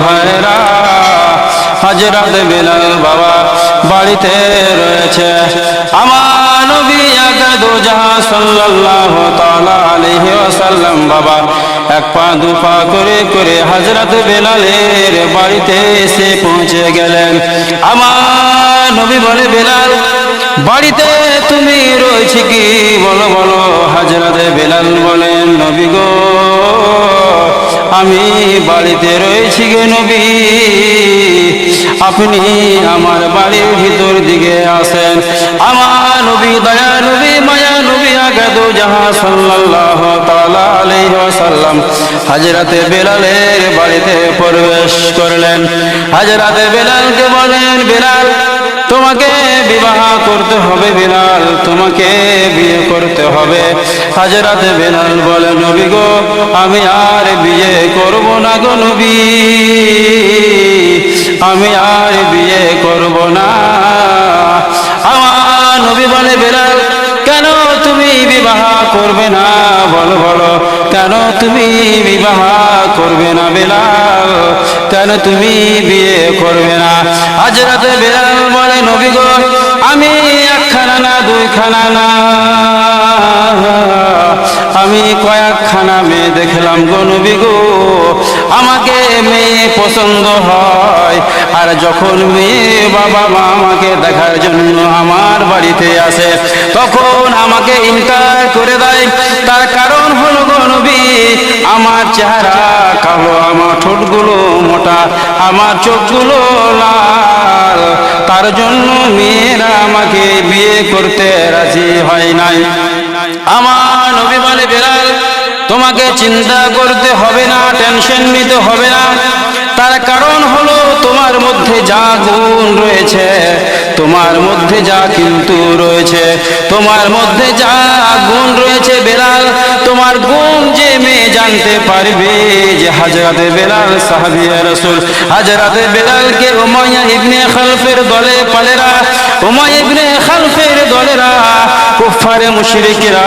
ভাইরা, হযরত বেলাল বাবা বাড়িতে রয়েছে। আমার নবী আকাদু জাহান সাল্লাল্লাহু তাআলা আলাইহি ওয়াসাল্লাম বাবা এক পা দু পা করে করে হযরত বেলালের বাড়িতে এসে পৌঁছে গেলেন। আমার নবী বলে, বেলাল বাড়িতে তুমি রয়েছে কি, বলো বলো। হযরত বেলাল বলেন, নবী গো আমি বাড়িতে রয়েছি গে নবী, আপনি আমার বাড়ির ভিতর দিকে আসেন। আমার নবী দয়া নবী মায়া নবী আকাদু জাহান সাল্লাল্লাহু তাআলা আলাইহি ওয়াসাল্লাম হযরত বেলালের বাড়িতে প্রবেশ করলেন। হযরত বেলালকে বলেন, বেলাল তোমাকে বিবাহ করতে হবে, বেলাল তোমাকে বিয়ে করতে হবে। হযরত বেলাল বলে, নবী গো আমি আর বিয়ে করব না গো নবী, আমি আর বিয়ে করব না। আমার নবী বলে, বেলাল কেন তুমি বিবাহ করবে না, বলো বলো কেন তুমি বিবাহ করবে না বেলাল, কেন তুমি বিয়ে করবে না? হযরত বেলাল বলে, নবী গো আমি একখানা না দুইখানা না, আমি কয়েকখানা মেয়ে দেখলাম গো নবী গো। আমাকে মেয়ে পছন্দ হয়, আর যখন মেয়ে বাবা মা আমাকে দেখার জন্য আমার বাড়িতে আসে তখন আমাকে ইনকার করে দেয়। তার কারণ হলো গো নবী আমার চেহারা কালো, আমার ঠোঁটগুলো মোটা, আমার চোখগুলো লাল, তার জন্য মেয়েরা আমাকে বিয়ে করতে রাজি হয় নাই। আমার নবী বলে, বেলাল তোমাকে চিন্তা করতে হবে না, টেনশন নিতে হবে না। তার কারণ হলো তোমার মধ্যে যা গুণ রয়েছে, তোমার মধ্যে যা কিন্তু রয়েছে, তোমার মধ্যে যা গুণ রয়েছে বেলাল, তোমার গুণ যে মেয়ে জানতে পারবে যে হযরত বেলাল সাহাবী রাসূল। হযরত বেলালকে উমাইয়া ইবনে খালফের দলে পালেরা, উমাইয়া ইবনে খালফের দলেরা কুফারে মুশরিকরা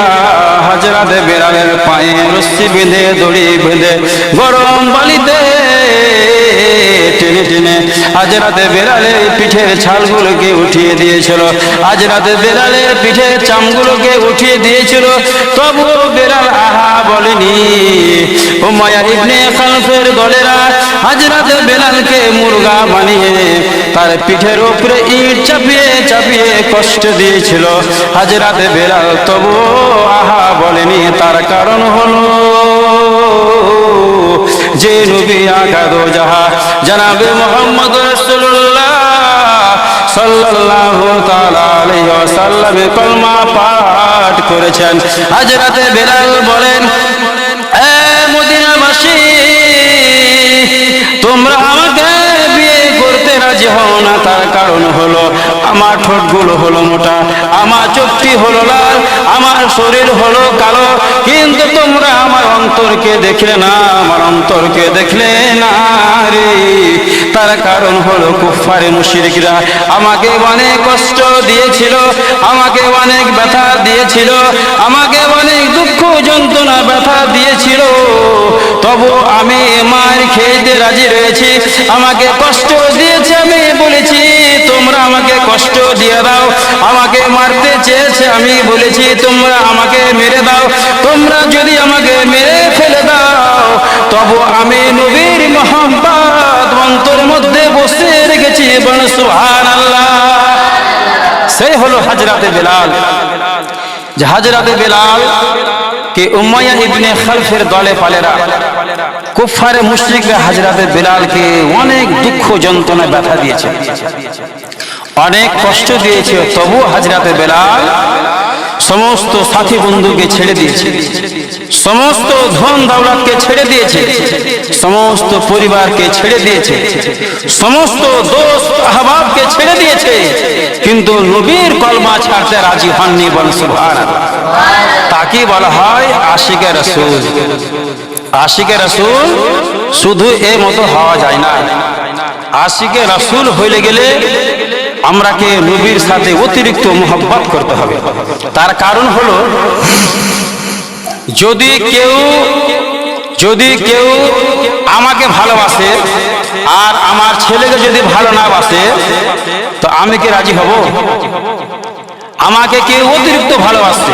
হযরত বেলালের পায়ে রশি বেঁধে দড়ি বেঁধে গরম বালিতে টেনে টেনে হযরত বেলালের পিঠের ছালগুলোকে উঠিয়ে দিয়েছিল, হযরত বেলালের পিঠের চামগুলোকে উঠিয়ে দিয়েছিল। তবুও বেলাল আহা বলেনি। উমাইয়া ইবনে খালফের দলেরা হযরত বেলালকে মুর্গা বানিয়ে তার পিঠের উপরে ইট চাপিয়ে চাপিয়ে কষ্ট দিয়েছিল। হযরত বেলাল তবুও আহা বলেনি। তার কারণ হলো যে নবী আকাদু জাহান জনাবে মুহাম্মদ রাসূলুল্লাহ সাল্লাল্লাহু তাআলা আলাইহি ওয়াসাল্লাম কলমা পাঠ করেছেন। হযরত বেলাল বলেন, এ মদিনাবাসী তোমরা আমাকে বিয়ে করতে রাজি হও না। তার কারণ হলো আমার ঠোঁটগুলো হলো মোটা, আমার চোখটি হলো লাল, আমার শরীর হলো কালো, কিন্তু তোমরা আমার অন্তরকে দেখলে না, আমার অন্তরকে দেখলে না রে। তার কারণ হলো কুফারে মুশরিকরা আমাকে অনেক কষ্ট দিয়েছিল, আমাকে অনেক ব্যথা দিয়েছিল, আমাকে অনেক দুঃখ যন্ত্রণা ব্যথা দিয়েছিল। তবু আমি মার খেতে রাজি রয়েছি। আমাকে কষ্ট দিয়েছে, আমি বলেছি তোমরা আমাকে কষ্ট দিয়ে দাও। আমাকে মারতে চেয়েছে, আমি বলেছি তোমরা আমাকে মেরে দাও। তোমরা যদি আমাকে মেরে ফেলে দাও তবু আমি নবীর মহব্বত অন্তরের মধ্যে বসে রেখেছি। বলুন সুবহানাল্লাহ। সেই হলো হযরত বেলাল। যে হযরত বেলাল কে উমাইয়া ইবনে খালফের দলে পালেরা কুফারে মুশরিকরা হযরত বেলালকে অনেক দুঃখ যন্ত্রণা ব্যথা দিয়েছে, অনেক কষ্ট দিয়েছে। তবু হযরত বেলাল সমস্ত সাথী বন্ধুকে ছেড়ে দিয়েছে, সমস্ত ধন দৌলতকে ছেড়ে দিয়েছে, সমস্ত পরিবারকে ছেড়ে দিয়েছে, সমস্ত দোস্ত আহবাবকে ছেড়ে দিয়েছে, কিন্তু নবীর কলমা ছাড়তে রাজি হননি। বল সুবহানাল্লাহ। তাকে বলা হয় আশিকে রাসূল। আশিকে রাসূল শুধু এর মতো হওয়া যায় না। আশিকে রাসূল হইলে গেলে আমরাকে নবীর সাথে অতিরিক্ত মোহব্বত করতে হবে। তার কারণ হলো যদি কেউ আমাকে ভালোবাসে আর আমার ছেলেকে যদি ভালো না বাসে তো আমি কি রাজি হব? আমাকে কে অতিরিক্ত ভালোবাসছে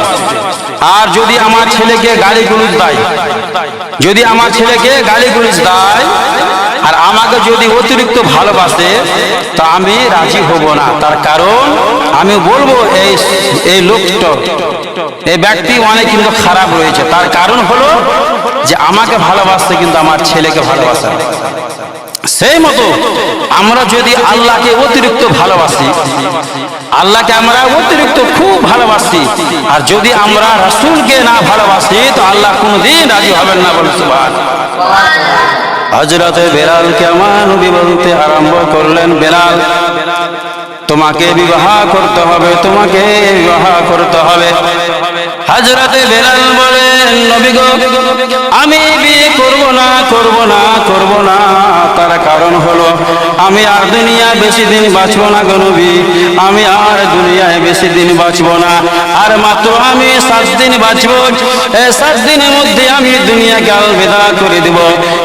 আর যদি আমার ছেলেকে গালিগুলোজ দেয়, যদি আমার ছেলেকে গালিগুলোজ দেয় আর আমাকে যদি অতিরিক্ত ভালোবাসে তো আমি রাজি হব না। তার কারণ আমি বলবো এই লোকটা, এই ব্যক্তি অনেক কিন্তু খারাপ রয়েছে। তার কারণ হলো যে আমাকে ভালোবাসছে কিন্তু আমার ছেলেকে ভালোবাসে না। সেই মতো আমরা যদি আল্লাহকে অতিরিক্ত ভালোবাসি, আল্লাহকে আমরা অতিরিক্ত খুব ভালোবাসি, আর যদি আমরা রাসূলকে না ভালোবাসি তো আল্লাহ কোনদিন রাজি হবেন না। বলুন সুবহানাল্লাহ। হযরতে বেলালকে আমার নবী বলতে আরম্ভ করলেন, বেলাল তোমাকে বিবাহ করতে হবে, তোমাকে বিবাহ করতে হবে। হযরতে বেলাল বলেন, নবী গো আমি বিয়ে করব না, করব না, করব না। তার কারণ হলো আমি আর দুনিয়ায় বেশি দিন বাঁচব না গো নবী, আমি আর দুনিয়ায় বেশি দিন বাঁচব না। আর মাত্র আমি 7 দিন বাঁচব। এই 7 দিনের মধ্যে আমি দুনিয়াকে আলবিদা করে দেব।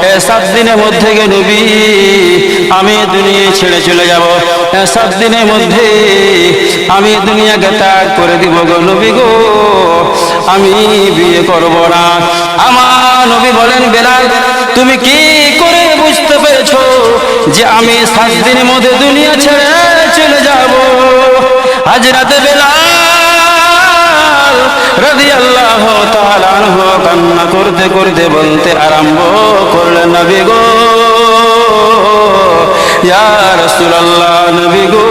এই 7 দিনের মধ্যে গো নবী আমি দুনিয়া ছেড়ে চলে যাব। এই 7 দিনের মধ্যে আমি দুনিয়াকে ত্যাগ করে দিব গো নবী গো, আমি বিয়ে করব না। আমার নবী বলেন, বেলাল তুমি কি করে বুঝতে পেরেছো যে আমি 7 দিনের মধ্যে দুনিয়া ছেড়ে চলে যাব? হযরতে বেলাল রাদিয়াল্লাহু তাআলা আনহু কান্না করতে করতে বলতে আরম্ভ করলেন, নবী গো, ইয়া রাসূলুল্লাহ, নবী গো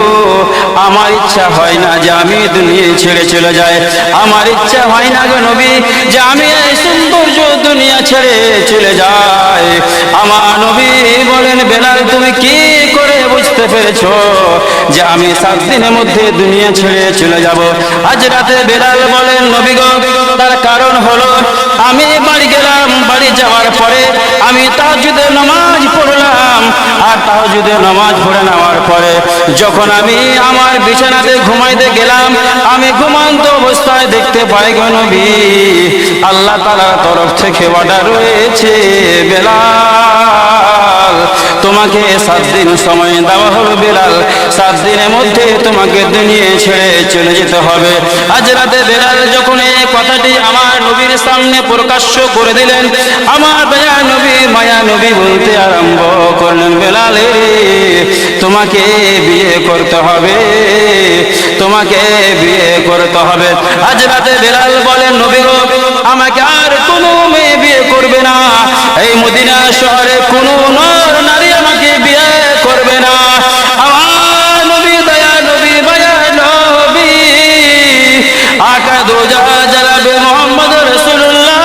আমার ইচ্ছা হয় না যে আমি দুনিয়া ছেড়ে চলে যাই। আমার ইচ্ছা হয় না গো নবী যে আমি এই সৌন্দর্য দুনিয়া ছেড়ে চলে যাই। আমার নবী বলেন, বেলাল তুমি কি করে বুঝতে পেরেছো যে আমি 7 দিনের মধ্যে দুনিয়া ছেড়ে চলে যাব? হযরতে বেলাল বলেন, নবী গো তার কারণ হলো আমি বাড়ি গেলাম, বাড়ি যাওয়ার পরে আমি তাহাজ্জুদের নামাজ পড়লাম, আর তাহাজ্জুদের নামাজ পড়ে নেওয়ার পরে যখন আমি আমার বিছানাতে ঘুমাইতে গেলাম, আমি ঘুমন্ত অবস্থায় দেখতে পাই গো নবী আল্লাহ তাআলার তরফ থেকে অর্ডার রয়েছে, বেলাল তোমাকে 7 দিন সময় দেওয়া হবে। বেলাল 7 দিনের মধ্যে তোমাকে দুনিয়া ছেড়ে চলে যেতে হবে। হযরতে বেলাল যখন এই কথাটি আমার নবীর সামনে প্রকাশ্য করে দিলেন, আমার দয়া নবী মায়া নবী বলতে আরম্ভ করলেন, বেলাল তোমাকে বিয়ে করতে হবে, তোমাকে বিয়ে করতে হবে। হযরতে বেলাল বলেন, নবী গো আমাকে আর কোনো মেয়ে বিয়ে করবে না, এই মদিনা শহরে কোনো নর নারী আমাকে বিয়ে করবে না। আমার নবী দয়া নবী মায়া নবী আকা দোজা জনাবে মুহাম্মদ রাসূলুল্লাহ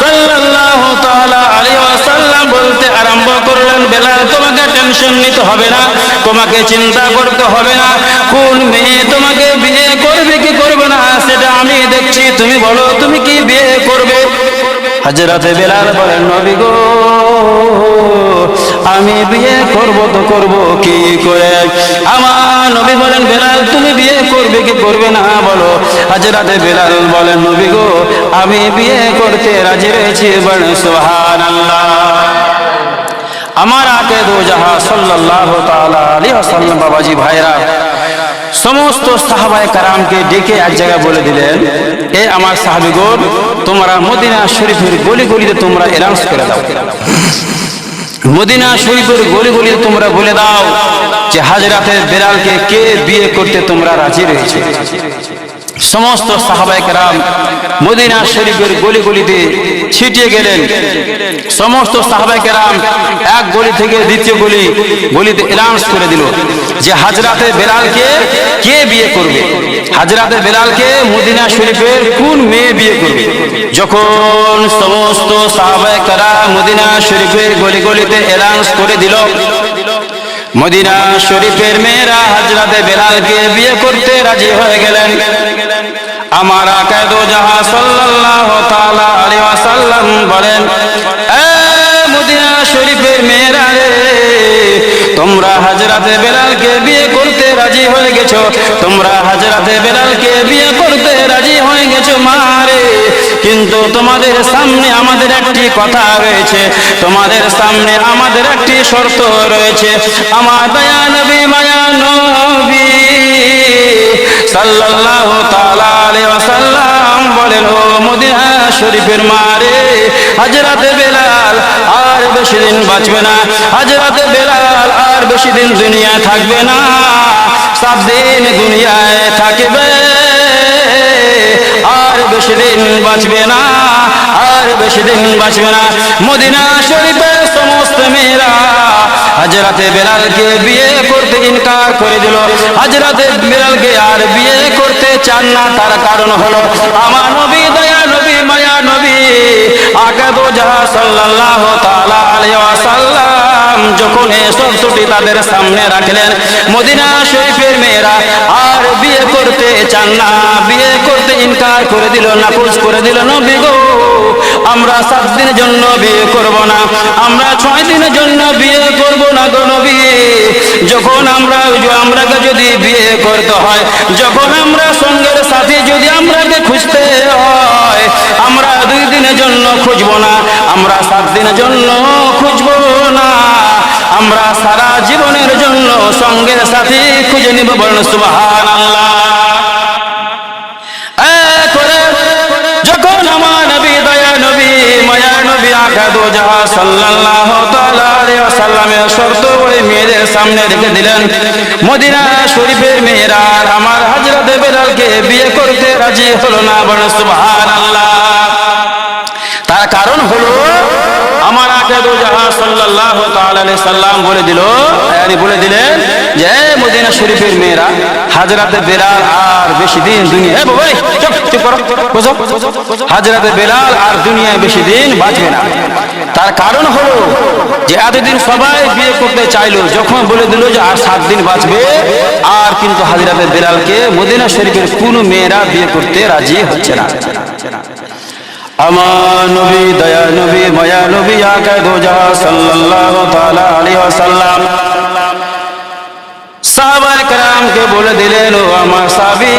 সাল্লাল্লাহু তাআলা আলাইহি ওয়াসাল্লাম বলতে আরম্ভ করলেন, বেলাল তোমাকে টেনশন নিতে হবে না, তোমাকে চিন্তা করতে হবে না, কোন মেয়ে তোমাকে বিয়ে করবে কি করবে না সেটা আমি দেখছি, তুমি বলো তুমি কি বিয়ে করবে? হযরতে বেলাল বলেন, নবী গো আমি বিয়ে করব তো করব কি করে? আমার নবী বলেন, বেলাল তুমি বিয়ে করবে কি করবে না বলো? হযরতে বেলাল বলেন, নবী গো আমি বিয়ে করতে রাজি রয়েছি। বলেন সুবহানাল্লাহ। আমার আকে দো জাহাঁ সাল্লাল্লাহু তাআলা আলাইহি ওয়াসাল্লাম বাবাজি ভাইরা সমস্ত সাহাবায়ে কেরামকে ডেকে এক জায়গায় বলে দিলেন, এ আমার সাহাবীগণ তোমরা মদিনা শরীফের গলি গলিতে তোমরা অ্যানাউন্স করে দাও, মদিনা শরীফের গলি গলিতে তোমরা বলে দাও যে হযরতে বেলালকে কে বিয়ে করতে তোমরা রাজি রয়েছে। সমস্ত সাহাবায়ে কেরাম মদিনা শরীফের গলি গলিতে ছিটিয়ে গেলেন। সমস্ত সাহাবায়ে কেরাম এক গলি থেকে দ্বিতীয় গলিতে অ্যানাউন্স করে দিল যে হযরতে বেলালকে কে বিয়ে করবে, হযরতে বেলালকে মদিনা শরীফের কোন মেয়ে বিয়ে করবে। যখন সমস্ত সাহাবায়ে কেরাম মদিনা শরীফের গলি গলিতে অ্যানাউন্স করে দিল, মদিনা শরীফের মেয়েরা হযরতে বেলালকে বিয়ে করতে রাজি হয়ে গেলেন। আমার আকা দো জাহাঁ সাল্লাল্লাহু তাআলা আলাইহি ওয়াসাল্লাম বলেন, এ মদিনা শরীফের মেয়েরা রে, তোমরা হযরতে বেলালকে বিয়ে করতে রাজি হয়ে গেছো, তোমরা হযরতে বেলালকে বিয়ে করতে রাজি হয়ে গেছো মারে, কিন্তু তোমাদের সামনে আমাদের একটি কথা রয়েছে, তোমাদের সামনে আমাদের একটি শর্ত রয়েছে। আমার দয়া নবী মায়া নবী সাল্লাল্লাহু তাআলা আলাইহি ওয়াসাল্লাম বলেন, ও মদিনা শরীফের মারে, হযরতে বেলাল আর বেশি দিন বাঁচবে না, হযরতে বেলাল আর বেশি দিন দুনিয়ায় থাকবে না, 7 দিন দুনিয়ায় থাকবে, আর বেশি দিন বাঁচবে না, আর বেশি দিন বাঁচবে না। মদিনা শরীফের সমস্ত মেয়েরা হযরতে বেলালকে বিয়ে করতে ইনকার করে দিল, হযরতে বেলালকে আর বিয়ে করতে চান না। তার কারণ হলো আমার নবী দয়া নবী মায়া নবী আকা দো জাহান সাল্লাল্লাহু তাআলা আলাইহি ওয়াসাল্লাম যখন এই শর্তটি তাদের সামনে রাখলেন, মদিনা শরীফের মেয়েরা আর বিয়ে করতে চান না, বিয়ে করতে ইনকার করে দিল, নাকচ করে দিল। নবী গো, আমরা 7 দিনের জন্য বিয়ে করব না, আমরা 6 দিনের জন্য বিয়ে করব না গো নবী। যখন আমরাকে যদি বিয়ে করতে হয়, যখন আমরা সঙ্গের সাথে যদি আমরাকে খুঁজতে হয়, আমরা 2 দিনের জন্য খুঁজবো না, আমরা 7 দিনের জন্য খুঁজবো না, আমরা সারা জীবনের জন্য সঙ্গের সাথে খুঁজে নিব। বলেন সুবহানাল্লাহ। যখন আমার নবী দয়া নবী মায়া নবী আকা দো জাহান সাল্লাল্লাহু তাআলা আলাইহি ওয়াসাল্লামের শর্ত ওই মেয়েদের সামনে রেখে দিলেন, মদিনা শরীফের মেয়েরা আমার হযরতে বেলালকে বিয়ে করতে রাজি হলো না। বলেন সুবহানাল্লাহ। তার কারণ হলো আমার আকা দো জাহান সাল্লাল্লাহু তাআলা আলাইহি সাল্লাম বলে দিলেন যে মদিনা শরীফের মেয়েরা হযরতে বেলাল আর বেশি দিন দুনিয়া হযরতে বেলাল আর দুনিয়ায় বেশি দিন বাঁচবে না। তার কারণ হলো যে এতদিন সবাই বিয়ে করতে চাইলো, যখন বলে দিল যে আর 7 দিন বাঁচবে, আর কিন্তু হযরতে বেলালকে মদিনা শরীফের কোন মেয়েরা বিয়ে করতে রাজি হচ্ছে না। আমার নবী দয়া নবী মায়া নবী আকা দো জাহান সাল্লাল্লাহু তাআলা আলাইহি ওয়াসাল্লাম সাহাবায়ে কেরামকে বলে দিলেন, ও আমার সাহাবী,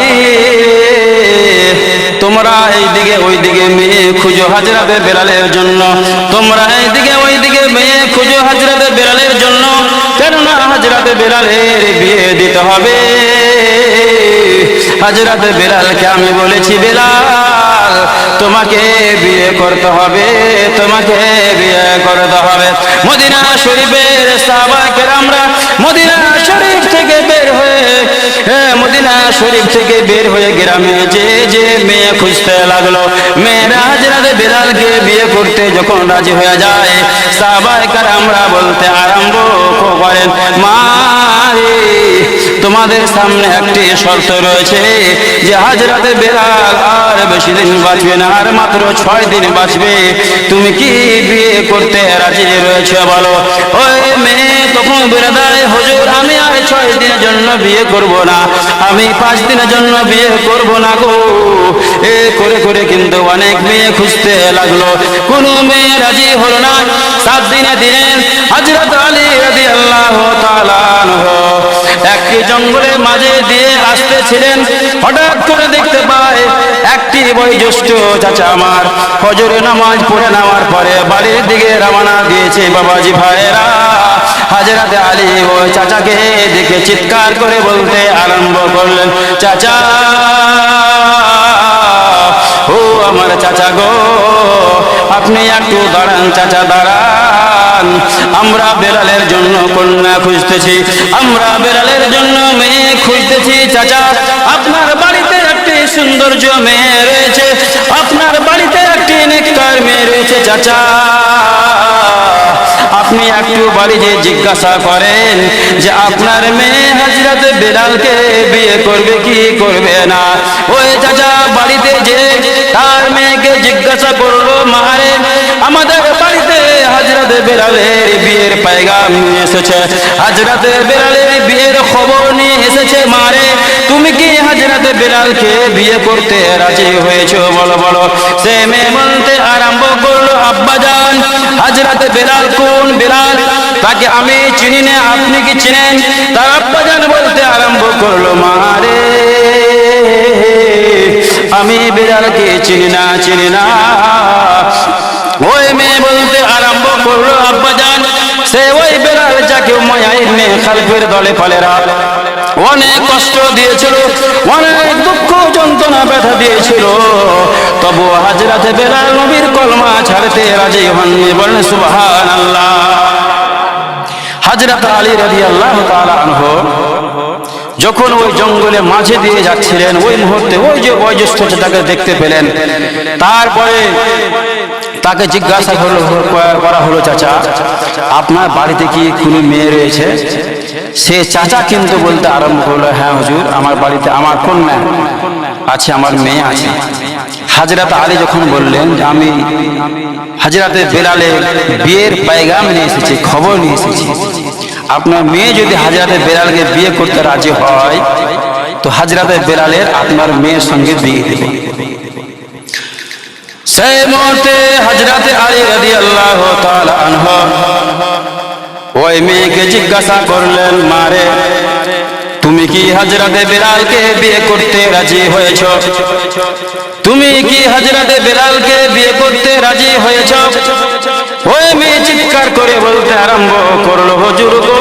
তোমরা এইদিকে ওইদিকে মেয়ে খুঁজো হযরতে বেলালের জন্য, তোমরা এইদিকে ওইদিকে মেয়ে খুঁজো হযরতে বেলালের জন্য, কেননা হযরতে বেলালের বিয়ে দিতে হবে। হযরতে বেলালকে আমি বলেছি, বেলাল তোমাকে বিয়ে করতে হবে, তোমাকে বিয়ে করতে হবে। মদিনা শরীফের সাহাবায়ে কেরামরা মদিনা শরীফ থেকে বের হয়ে গ্রামে যে মেয়ে খুঁজতে লাগলো। মেয়েরা হযরতে বেলালকে বিয়ে করতে যখন রাজি হয়ে যায়, সাহাবায়ে কেরামরা বলতে আরম্ভ করেন, মা রে, তোমাদের সামনে একটি শর্ত রয়েছে যে হযরতে বেলাল আর বেশি দিন বাঁচবে না, আর মাত্র 6 দিন বাঁচবে, তুমি কি বিয়ে করতে রাজি রয়েছে বলো। ওই মেয়ে তখন বলে দেয়, হুজুর আমি আর 6 দিনের জন্য বিয়ে করব না, আমি 5 দিনের জন্য বিয়ে করব না গো। এ করে করে কিন্তু অনেক মেয়ে খুঁজতে লাগলো, কোনো মেয়ে রাজি হলো না। 7 দিনে দিন হযরত আলী রাদিয়াল্লাহু তাআলা আনহু একটি জঙ্গলের মাঝে দিয়ে আসতেছিলেন, হঠাৎ করে দেখতে পায় একটি বয়োজ্যেষ্ঠ চাচা আমার ফজরের নামাজ পড়ে নেওয়ার পরে বাড়ির দিকে রওনা দিয়েছে। বাবাজি ভাইরা, হযরত আলী ওই চাচাকে দেখে চিৎকার করে বলতে আরম্ভ করলেন, চাচা, ও আমার চাচা গো, আপনি একটু দাঁড়ান চাচা, দাঁড়ান, আমরা বেলালের জন্য কন্যা খুঁজতেছি, আমরা বেলালের জন্য মেয়ে খুঁজতেছি। চাচা, আপনার বাড়িতে একটি সৌন্দর্য মেয়ে রয়েছে, আপনার বাড়িতে একটি নেককার মেয়ে রয়েছে, চাচা আপনি একটু বাড়িতে জিজ্ঞাসা করেন যে আপনার মেয়ে হযরত বেলালকে বিয়ে করবে কি করবে না। ওই চাচা বাড়িতে যে তার মেয়েকে জিজ্ঞাসা করলো, মারে আমাদের বাড়িতে হযরত বেলালের বিয়ের পয়গাম নিয়ে এসেছে, হযরত বেলালের বিয়ের খবর নিয়ে এসেছে, মারে তুমি কি হযরত বেলালকে বিয়ে করতে রাজি হয়েছো বলো বলো। সে মেয়ে বলতে আরম্ভ করলো, আব্বাজান হযরত বেলাল কোন বেলাল, তাকে আমি চিনি না, আপনি কি চিনেন? তার আব্বাজান বলতে আরম্ভ করলো, মা রে আমি বেলালকে চিনি না, চিনি না। ওই মেয়ে বলতে আরম্ভ করলো, আব্বাজান সে ওই বেলাল যাকে উমাইয়া ইবনে খালফের দলে ফলেরা অনেক কষ্ট দিয়েছিল, অনেক দুঃখ যন্ত্রণা ব্যথা দিয়েছিল, তবু হযরত বেলাল নবীর কলমা ছাড়তে রাজি হননি। বলেন সুবহানাল্লাহ। হযরত আলী রাদিয়াল্লাহু তাআলা আনহু যখন ওই জঙ্গলে মাঝে দিয়ে যাচ্ছিলেন, ওই মুহূর্তে ওই যে বয়োজ্যেষ্ঠ তাকে দেখতে পেলেন। তারপরে তাকে জিজ্ঞাসা করা হলো, চাচা আপনার বাড়িতে কি কোনো মেয়ে রয়েছে? সে চাচা কিন্তু বলতে আরম্ভ করলো, হ্যাঁ হুজুর আমার বাড়িতে আমার কন্যা আছে, আমার মেয়ে আছে। হযরত আলী যখন বললেন যে আমি হযরত বেলালের বিয়ের পায়গাম নিয়ে এসেছি, খবর নিয়ে এসেছি, আপনার মেয়ে যদি হযরত বেলালকে বিয়ে করতে রাজি হয় তো হযরত বেলালের আপনার মেয়ের সঙ্গে বিয়ে দেব। সেই মুহূর্তে হযরত আলী রাদিয়াল্লাহু তাআলা আনহু ওই মেয়েকে জিজ্ঞাসা করলেন, মারে তুমি কি হযরত বেলালকে বিয়ে করতে রাজি হয়েছো? তুমি কি হযরত বেলালকে বিয়ে করতে রাজি হয়েছো? ওই মেয়ে চিৎকার করে বলতে আরম্ভ করলো, হুজুর গো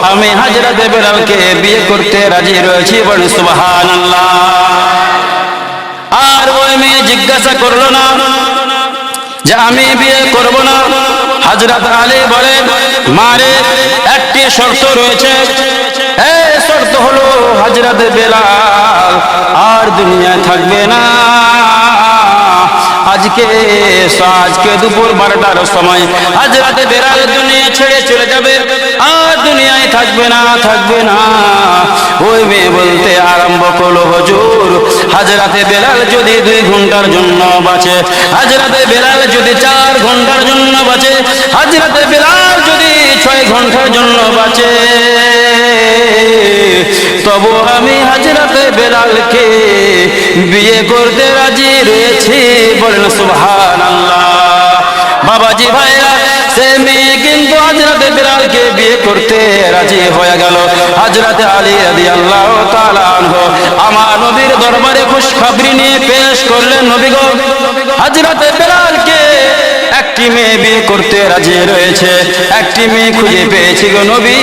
আমি হযরত বেলালকে বিয়ে করতে রাজি রয়েছি। বলেন সুবহানাল্লাহ। আর ওই মেয়ে জিজ্ঞাসা করলো না যে আমি বিয়ে করব না। হযরত আলী বলেন, মারে একটি শর্ত রয়েছে, এই শর্ত হলো হযরত বেলাল আর দুনিয়ায় থাকবে না। আজকে দুপুর 12টার সময় হযরত বেলাল দুনিয়া ছেড়ে চলে যাবে আর দুনিয়ায় থাকবে না, থাকবে না। ওই মেয়ে বলতে আরম্ভ করলো, হুজুর হযরত বেলাল যদি 2 ঘন্টার জন্য বাঁচে, হযরত বেলাল যদি 4 ঘন্টার জন্য বাঁচে, হযরত বেলাল যদি 6 ঘন্টার জন্য বাঁচে, তবু আমি হযরত বেলালকে বিয়ে করতে রাজি রয়েছি। বলেন সুবহানাল্লাহ। বাবাজি ভাইরা, সে মেয়ে কিন্তু হযরত বেলালকে বিয়ে করতে রাজি হয়ে গেল। হযরত আলী রাদিয়াল্লাহু তাআলা আনহু আমার নবীর দরবারে খুশখবরি নিয়ে পেশ করলেন, নবী গো হযরত বেলালকে একটি মেয়ে বিয়ে করতে রাজি রয়েছে, একটি মেয়ে খুঁজে পেয়েছি গো নবী,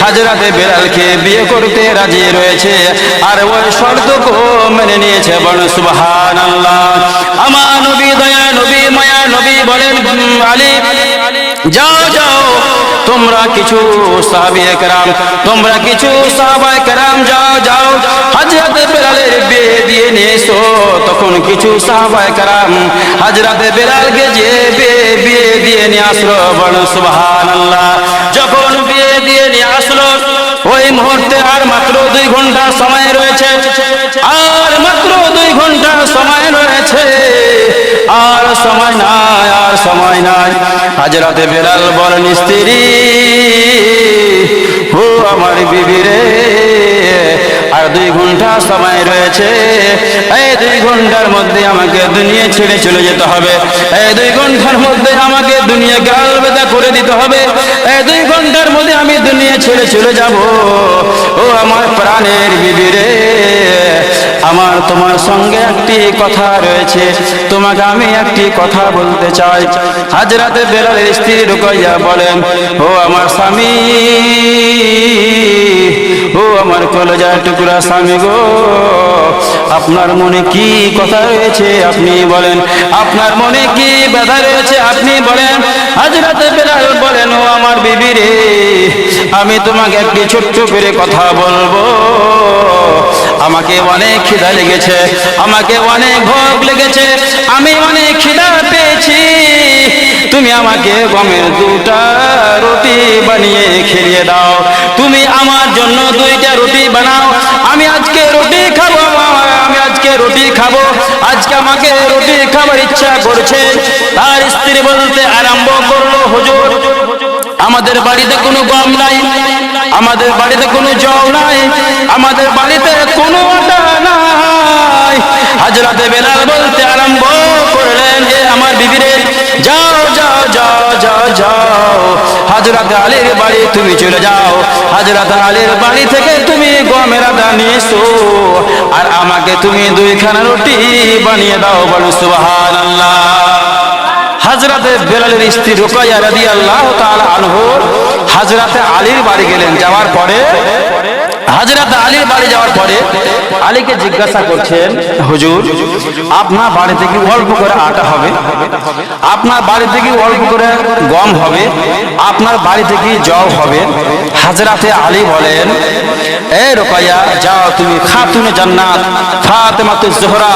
হযরত বেলালকে বিয়ে করতে রাজি রয়েছে আর ওই শর্তকে মেনে নিয়েছে। বলেন সুবহানাল্লাহ। আমার নবী দয়া নবী মায়া নবী বলেন, আলী যাও যাও তোমরা কিছু সাহাবায়ে কেরাম, তোমরা কিছু সাহাবায়ে কেরাম যাও যাও হযরত বেলালের বিয়ে দিয়ে নিয়ে এসো। তখন কিছু সাহাবায়ে কেরাম হযরত বেলালকে যে বিয়ে দিয়ে নিয়ে আসলো। বলেন সুবহানাল্লাহ। যখন বিয়ে দিয়ে নিয়ে আসলো, ওই মুহূর্তে আর মাত্র 2 ঘন্টা সময় রয়েছে, আর মাত্র 2 ঘন্টা সময় রয়েছে, আর সময় নাই, আর সময় নাই। হযরত বেলাল বলেন, স্ত্রী ও আমার বিবি রে, আর 2 ঘন্টা সময় রয়েছে, এই 2 ঘন্টার মধ্যে আমাকে দুনিয়া ছেড়ে চলে যেতে হবে, এই 2 ঘন্টার মধ্যে আমাকে দুনিয়াকে আলবিদা করে দিতে হবে, এই 2 ঘন্টার মধ্যে আমি দুনিয়া ছেড়ে চলে যাব। ও আমার প্রাণের বিবি রে, আমার তোমার সঙ্গে একটি কথা রয়েছে, তোমাকে আমি একটি কথা বলতে চাই। হযরত বেলালের স্ত্রী রুকাইয়া বলেন, ও আমার স্বামী, ও আমার কলেজার টুকরা স্বামী গো, আপনার মনে কি কথা রয়েছে আপনি বলেন, আপনার মনে কি ব্যথা রয়েছে আপনি বলেন। হযরত বেলাল বলেন, ও আমার বিবি রে, আমি তোমাকে একটি ছোট্ট করে কথা বলবো। আমাকে অনেক খিদা লেগেছে, আমাকে অনেক ভোগ লেগেছে, আমি অনেক খিদা পেয়েছি, তুমি আমাকে গমের 2টা রুটি বানিয়ে খেলিয়ে দাও, তুমি আমার জন্য 2টা রুটি বানাও, আমি আজকে রুটি খাবো, আমি আজকে রুটি খাবো, আজকে আমাকে রুটি খাবার ইচ্ছা করছে। তার স্ত্রী বলতে আরম্ভ করলো, হুজুর আমাদের বাড়িতে কোনো গম নাই, আমাদের বাড়িতে কোনো জল নাই, আমাদের বাড়িতে কোনো আটা নাই। হযরত বেলাল বলতে আরম্ভ করলেন, এ আমার বিবি রে, যাও যাও যাও যাও যাও হযরত আলীর বাড়ি তুমি চলে যাও, হযরত আলীর বাড়ি থেকে তুমি গমের আটা নিয়ে এসো, আর আমাকে তুমি 2খানা রুটি বানিয়ে দাও। বলো সুবহানাল্লাহ। হযরতে বেলালের স্ত্রী রুকাইয়া রাদিয়াল্লাহু তাআলা আনহু হযরতে আলীর বাড়ি গেলেন। যাওয়ার পরে হযরত আলীর বাড়ি যাওয়ার পরে আলীকে জিজ্ঞাসা করছেন, হুজুর আপনার বাড়িতে কি অল্প করে আটা হবে? আপনার বাড়িতে কি অল্প করে গম হবে? আপনার বাড়িতে কি জব হবে? হযরতে আলী বলেন, এ রুকাইয়া, যাও তুমি খাতুনে জান্নাত ফাতেমাতুজ জোহরা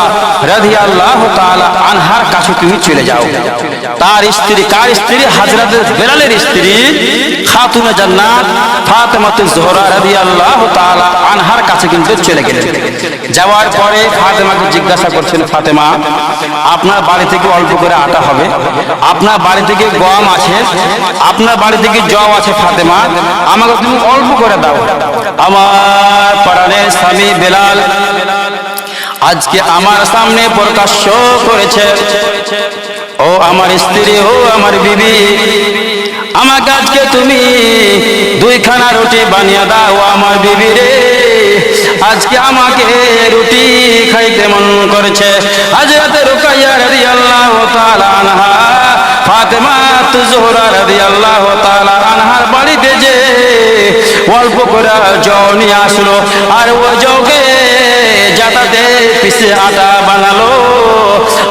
রাদিয়াল্লাহু তাআলা আনহার কাছে তুমি চলে যাও। তার স্ত্রী, কার স্ত্রী? হযরত বেলালের স্ত্রী খাতুনে জান্নাত ফাতেমাতুজ জোহরা রাদিয়াল্লাহু তাআলা আনহার কাছে কিন্তু চলে গেলেন। যাওয়ার পরে ফাতেমাকে জিজ্ঞাসা করছেন, ফাতেমা আপনার বাড়ি থেকে অল্প করে আটা হবে? আপনার বাড়ি থেকে গম আছে? আপনার বাড়ি থেকে জব আছে? ফাতেমা আমাকে তুমি অল্প করে দাও। আমার প্রাণের স্বামী বেলাল আজকে আমার সামনে প্রকাশ্য করেছে, ও আমার স্ত্রী, ও আমার বিবি, আমাকে আজকে তুমি 2খানা রুটি বানিয়ে দাও। আমার বিবি রে, আজকে আমাকে রুটি খাইতে মন করেছে। হযরত রুকাইয়া রাদিয়াল্লাহু তাআলা আনহা ফাতেমাতুজ জোহরা রাদিয়াল্লাহু তাআলা আনহার বাড়িতে যে অল্প করে জব নিয়ে আসলো, আর ও জবকে জাটাতে পিষে আটা বানালো।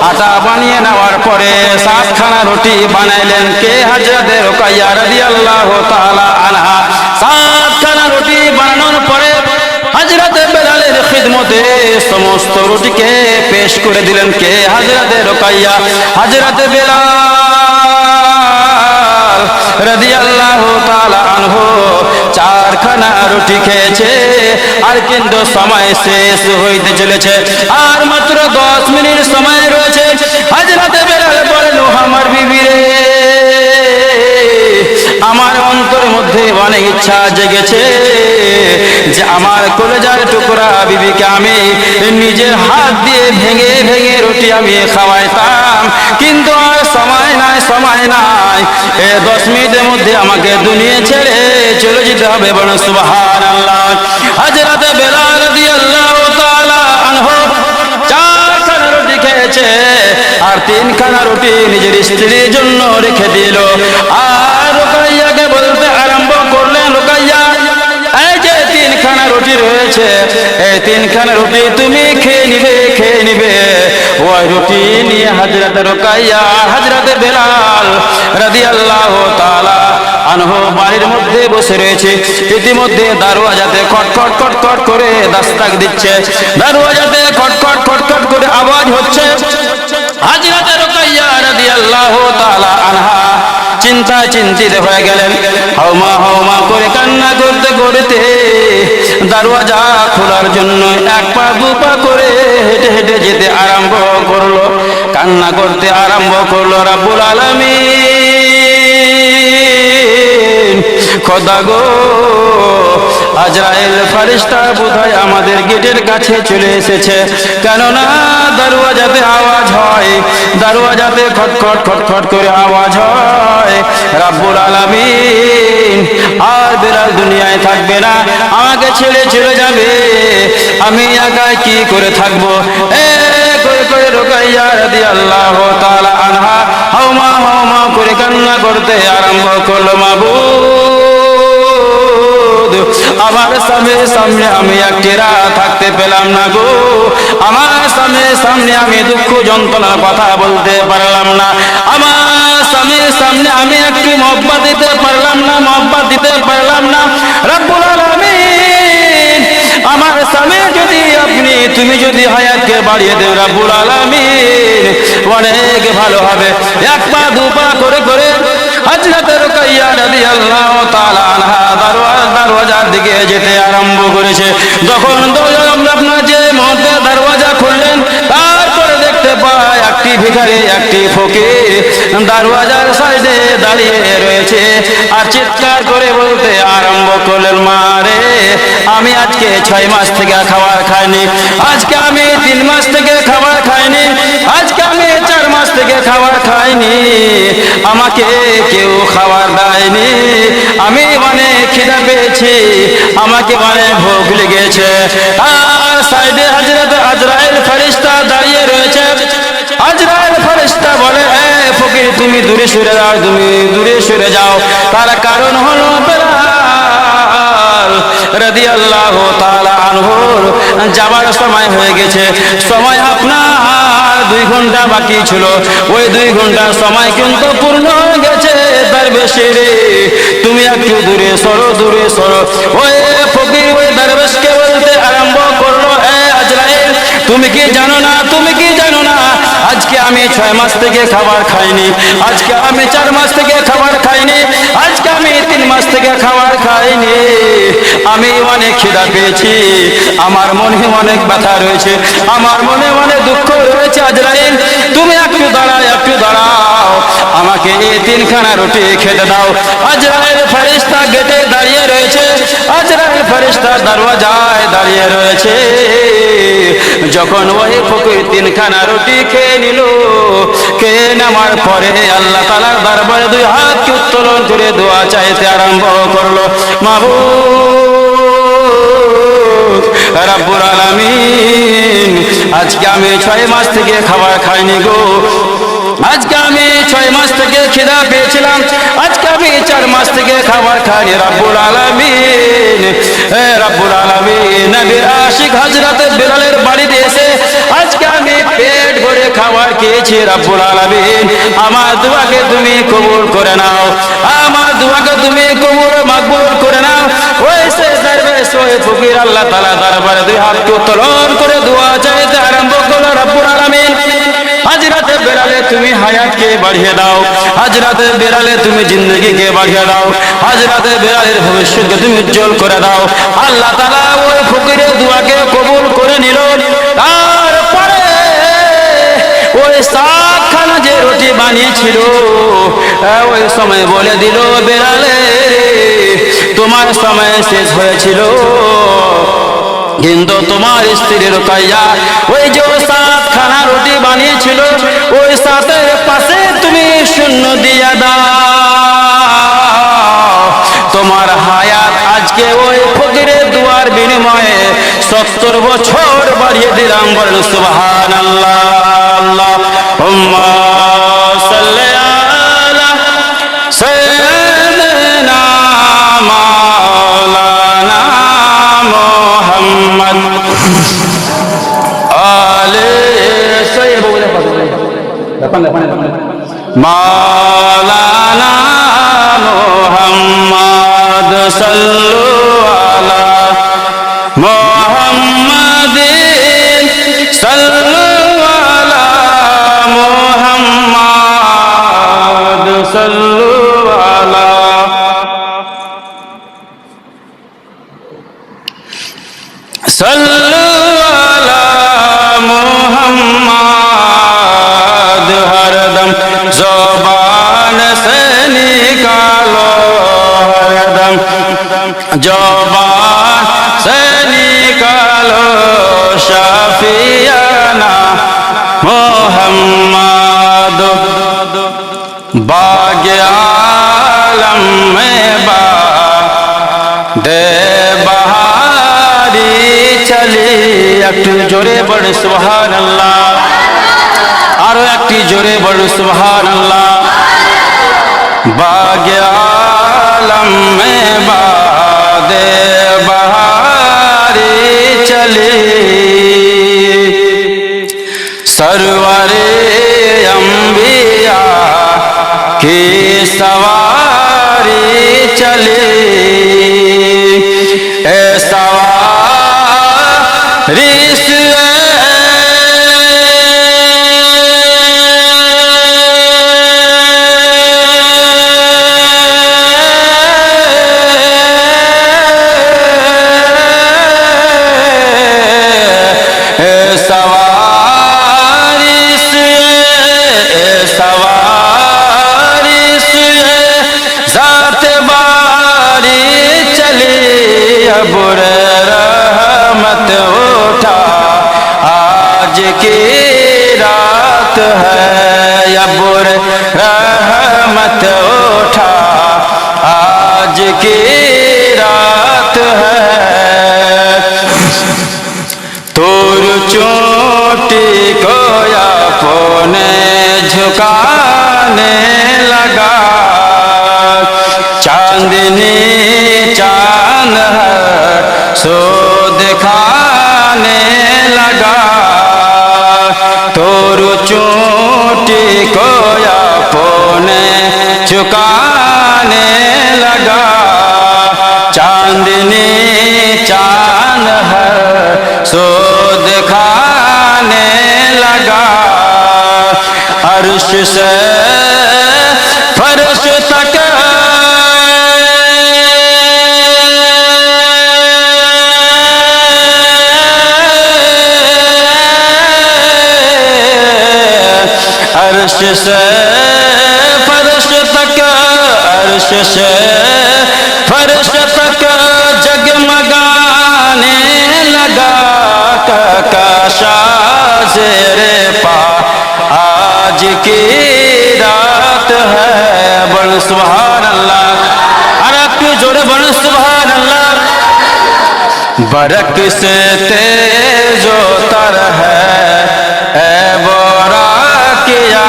আটা বানিয়ে নেওয়ার পরে 7খানা রুটি বানাইলেন। কে? হযরত রুকাইয়া রাদিয়াল্লাহু তাআলা আনহা। 7খানা রুটি বানানোর পরে হযরত বেলালের খিদমতে সমস্ত রুটিকে পেশ করে দিলেন। কে? হযরত রুকাইয়া। হযরত বেলাল রাদিয়াল্লাহু তাআলা আনহু 4খানা রুটি খেয়েছে, আর কিন্তু সময় শেষ হইতে চলেছে, আর মাত্র 10 মিনিট সময় রয়েছে। হযরত বেলাল বলেন, ও আমার বিবি রে, আমার অন্তরের মধ্যে অনেক ইচ্ছা জেগেছে যে আমার কলেজার টুকরা বিবিকে আমি নিজের হাত দিয়ে ভেঙে ভেঙে রুটি আমি খাওয়াইতাম, কিন্তু আর সময় নাই, সময় নাই। 10 মিনিটের মধ্যে আমাকে দুনিয়া ছেড়ে চলে যেতে হবে। বলুন সুবহানাল্লাহ। হযরত বেলাল রাদিয়াল্লাহু তাআলা আনহু 4খানা রুটি খেয়েছে, আর 3খানা রুটি নিজের স্ত্রীর জন্য রেখে দিল। আর রুকাইয়াকে বলতে আরম্ভ করলেন, রুকাইয়া, এই যে 3খানা রুটি রয়েছে, এই 3খানা রুটি তুমি খেয়ে নিবে, খেয়ে নিবে। ওই রুটি নিয়ে হযরত রুকাইয়া আর হযরত বেলাল রাদিয়াল্লাহু তাআলা আনহু বাড়ির মধ্যে বসে রয়েছে। ইতিমধ্যে দরওয়াজাতে খটখট খটখট করে দাস্তাক দিচ্ছে, দরওয়াজাতে খটখট খটখট করে আওয়াজ হচ্ছে। হযরত রুকাইয়া রাদিয়াল্লাহু তাআলা আনহা চিন্তায় চিন্তিত হয়ে গেলেন। হাওমা হাওমা করে কান্না করতে করতে দরওয়াজা খোলার জন্য 1 পা 2 পা করে হেঁটে হেঁটে যেতে আরম্ভ করলো, কান্না করতে আরম্ভ করলো। রব্বুল আলামিন, খোদা গো, আজরাইল ফেরেশতা বোধহয় আমাদের গেটের কাছে চলে এসেছে, কেননা দরওয়াজাতে আওয়াজ হয়, দরওয়াজাতে খটখট খটখট করে আওয়াজ হয়। রব্বুল আলামিন, আর বেলাল দুনিয়ায় থাকবে না, আমাকে ছেড়ে চলে যাবে, আমি একা কি করে থাকবো? করে করে রুকাইয়া রাদিয়াল্লাহু তাআলা আনহা হাওমা হাওমা করে কান্না করতে আরম্ভ করলো। মাবুদ, আমার সামনে আমি একটি রাত থাকতে পেলাম না গো, আমার সামনে আমি দুঃখ যন্ত্রণার কথা বলতে পারলাম না, আমার সামনে আমি একটি মহব্বত দিতে পারলাম না, মহব্বত দিতে পারলাম না। রব্বুল আলামিন, আমার সামনে যদি তুমি যদি হায়াতকে বাড়িয়ে দেও রব্বুল আলামিন, অনেক ভালো হবে। 1 পা 2 পা করে করে হযরত রুকাইয়া রাদিয়াল্লাহু তাআলা আনহা দরওয়াজার দিকে যেতে আরম্ভ করেছে। যখন আপনার যে মুহূর্তে দরওয়াজা খুললেন, তারপরে দেখতে পায় একটি ভিখারি, একটি ফকির দরওয়াজার সাইডে দাঁড়িয়ে রয়েছে, আর চিৎকার করে বলতে আরম্ভ করলেন, মা রে, আমি আজকে 6 মাস থেকে খাবার খাইনি, আজকে আমি 3 মাস থেকে খাবার খাইনি, আজকে আমি 4 মাস থেকে খাবার খাইনি, আমাকে কেউ খাবার দেয়নি, আমি মানে খিদা পেয়েছি, আমাকে মানে ভোগ লেগেছে। আর সাইডে হযরত আজরাইল ফেরেশতা দাঁড়িয়ে রয়েছে। আজরাইল ফেরেশতা বলে, ফকির তুমি দূরে সরে যাও, তুমি দূরে সরে যাও। তার কারণ হলো বেলাল রাদিয়াল্লাহু তাআলা আনহুর যাবার সময় হয়ে গেছে। সময় আপনার 2 ঘন্টা বাকি ছিল, ওই 2 ঘন্টার সময় কিন্তু পূর্ণ হয়ে গেছে। তার বেশি রে, তুমি একটু দূরে সরো, দূরে সরো। ওই ফকির ওই দরবেশকে বলতে আরম্ভ করলো, আজরাইল তুমি কি জানো না, তুমি কি জানো না, আজকে আমি 6 মাস থেকে খাবার খাইনি, আজকে আমি 4 মাস থেকে খাবার খাইনি, আজকে আমি 3 মাস থেকে খাবার খাইনি, আমি অনেক খিদা পেয়েছি, আমার মনে অনেক ব্যথা রয়েছে, আমার মনে অনেক দুঃখ রয়েছে। আজরাইল তুমি একটু দাঁড়াও, একটু দাঁড়াও, আমাকে এই 3খানা রুটি খেতে দাও। আজরাইল ফেরেশতা গেটে দাঁড়িয়ে রয়েছে, আজরাইল ফেরেশতা দরওয়াজায় দাঁড়িয়ে রয়েছে। যখন ওই ফকির 3খানা রুটি খেয়ে নিল, খেয়ে নেওয়ার পরে আল্লাহ তাআলার দরবারে 2 হাত উত্তোলন করে দোয়া চাইতে আরম্ভ করলো, মাবুদ রব্বুল আলামিন, আজকে আমি 6 মাস থেকে খাবার খাইনি গো, আজকে আমি 6 মাস থেকে খিদা পেয়েছিলাম, আজকে আমি 4 মাস থেকে খাবার খাইনি। রব্বুল আলামিন, রব্বুল আলামিন, নবীর আশিক হযরত বেলালের বাড়িতে এসে আজকে আমি পেট ভরে খাবার খেয়েছি। রব্বুল আলামিন, আমার দোয়াকে তুমি কবুল করে নাও, আমার দোয়াকে তুমি কবুল মকবুল করে নাও। ওই সে দরবেশ ওই ফকির আল্লাহ তাআলা দরবারে 2 হাত উত্তোলন করে দোয়া চাইতে আরম্ভ করলো, রব্বুল আলামিন হযরত বেলালে তুমি হায়াতকে বাড়িয়ে দাও, হযরত বেলালে তুমি জিন্দেগিকে বাড়িয়ে দাও, হযরত বেলালের ভবিষ্যৎকে তুমি উজ্জ্বল করে দাও। আল্লাহ তাআলা ওই ফকিরের দোয়াকে কবুল করে নিল। তারপরে ওই 7খানা যে রুটি বানিয়েছিল, ওই সময় বলে দিল, বেলালে তোমার সময় শেষ হয়েছিল, কিন্তু তোমার স্ত্রী রুকাইয়া ওই যে 7খানা রুটি বানিয়েছিল, ওই 7-এর পাশে তুমি শূন্য দিয়ে দাও। তোমার হায়াত আজকে ওই ফকিরের দুয়ার বিনিময়ে 70 বছর বাড়িয়ে দিলাম। বলেন সুবহানাল্লাহ। আল্লাহুম্মা সাল্লি আলা সাইয়্যিদিনা মাওলানা মুহাম্মদ আলে মাওলানা মুহাম্মদ সাল্লু আলা মুহাম্মাদিন সাল্লু আলা মুহাম্মদ সাল্লু আলা সাল্লু আলা মুহাম্মদ। হরদম ज़ुबान से निकालो, हरदम ज़ुबान से निकालो, शाफियाना मुहम्मद। बाग़ आलम में बादे बहारी चली। একটু জোরে পড়ে সুবহানাল্লাহ, আরো একটি জোরে বলো সুবহানাল্লাহ। বাগে আলম মে বাদে বহারি চলি, সরওয়ারে अंबिया की सवारी चली। ए सवारी की रात है अब्र रहमत उठा, आज की रात है। तोर चोटी को अपने झुकाने लगा, चांदनी चांद है सो दिखाने लगा। तोर चोटी को अपने झुकाने लगा, चांदनी चांद है सो दिखाने लगा। अर्श से फर्श तक अर्श से फर्श तक, अर्श से फर्श तक जगमगाने लगा। काशा ज़ेरे पा आज की रात है। बड़ सुभान अल्लाह, अरे क्यों जोड़े बड़ सुभान अल्लाह। बरक से तेजो तर है ए बोरा किया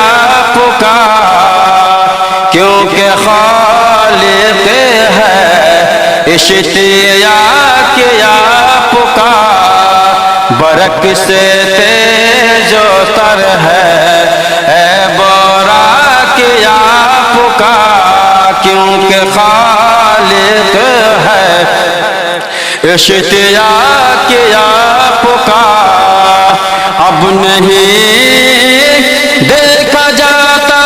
पुकार, क्योंकि खालिक है इश्तिया किया पुकार। बरक से तेजो तर है ए बोरा किया पुकार, क्योंकि खालिक है इश्तिया किया पुकार। अब नहीं देखा जाता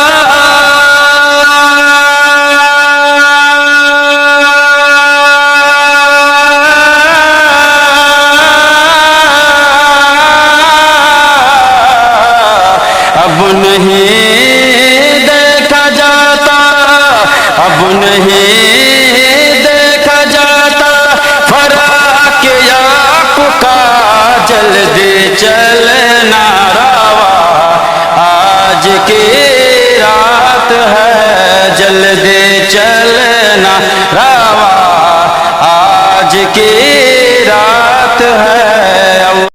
अब नहीं देखा जाता, अब नहीं देखा जाता फराक याकूब का। जल्दी चलना रवा आज की रात है, जल्दी चलना रवा आज की रात है।